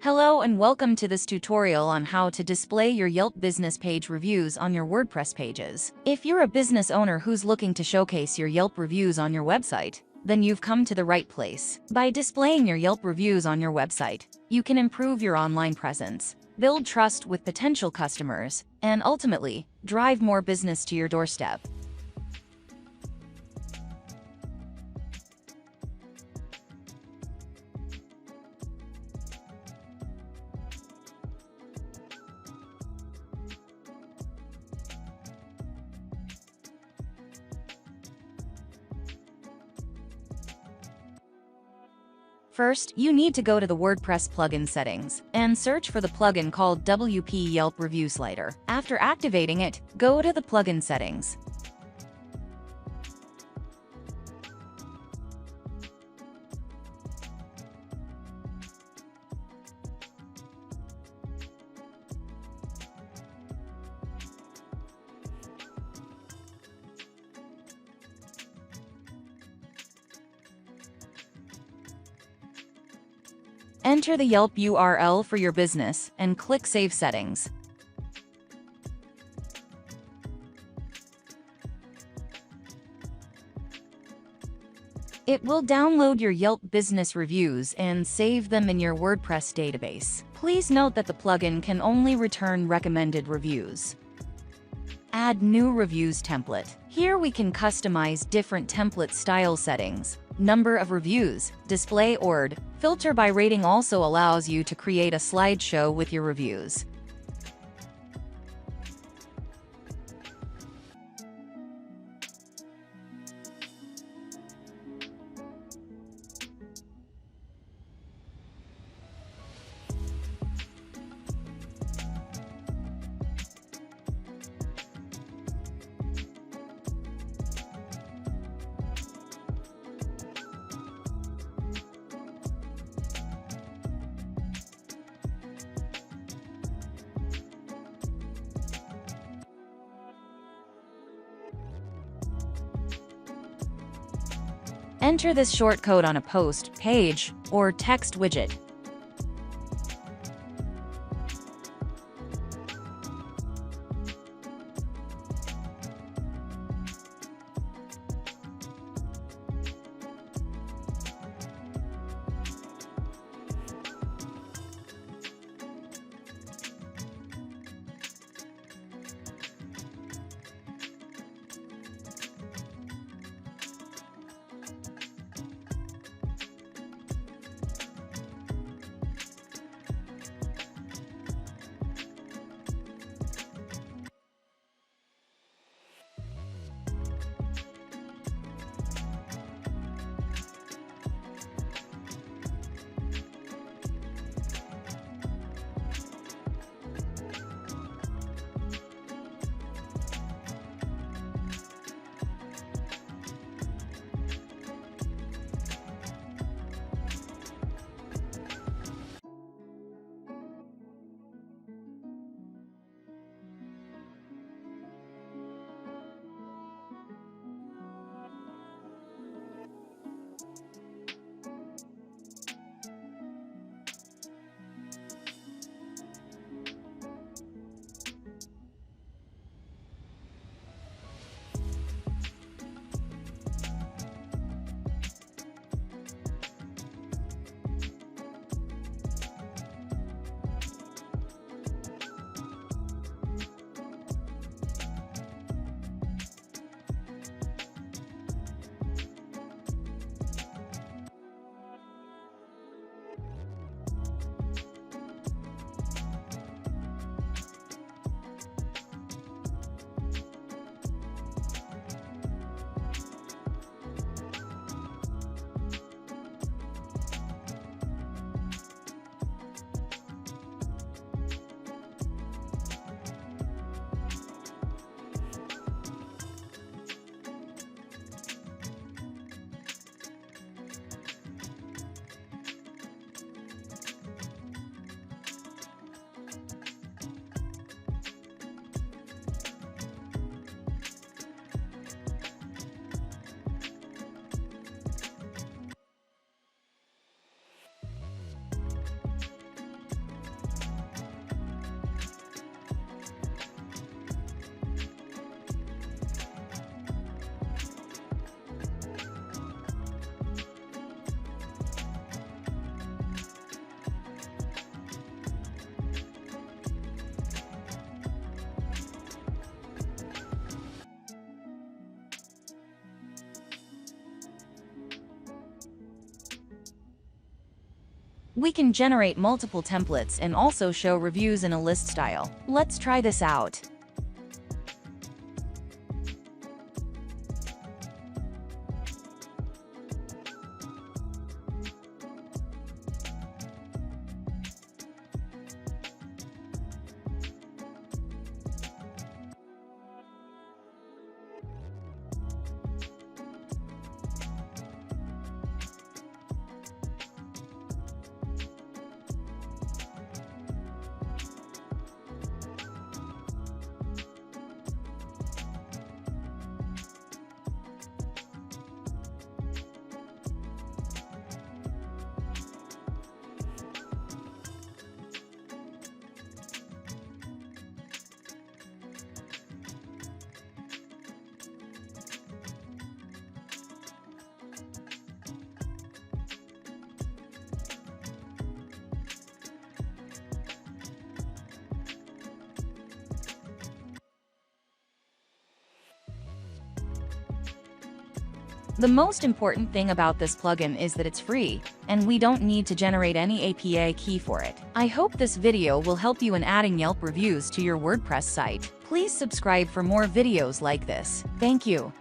Hello and welcome to this tutorial on how to display your Yelp Business Page reviews on your WordPress pages. If you're a business owner who's looking to showcase your Yelp reviews on your website, then you've come to the right place. By displaying your Yelp reviews on your website, you can improve your online presence, build trust with potential customers, and ultimately, drive more business to your doorstep. First, you need to go to the WordPress plugin settings and search for the plugin called WP Yelp Review Slider. After activating it, go to the plugin settings. Enter the Yelp URL for your business and click Save Settings. It will download your Yelp business reviews and save them in your WordPress database. Please note that the plugin can only return recommended reviews. Add new reviews template. Here we can customize different template style settings. Number of reviews, display order, filter by rating also allows you to create a slideshow with your reviews. Enter this shortcode on a post, page, or text widget. We can generate multiple templates and also show reviews in a list style. Let's try this out. The most important thing about this plugin is that it's free, and we don't need to generate any API key for it. I hope this video will help you in adding Yelp reviews to your WordPress site. Please subscribe for more videos like this. Thank you.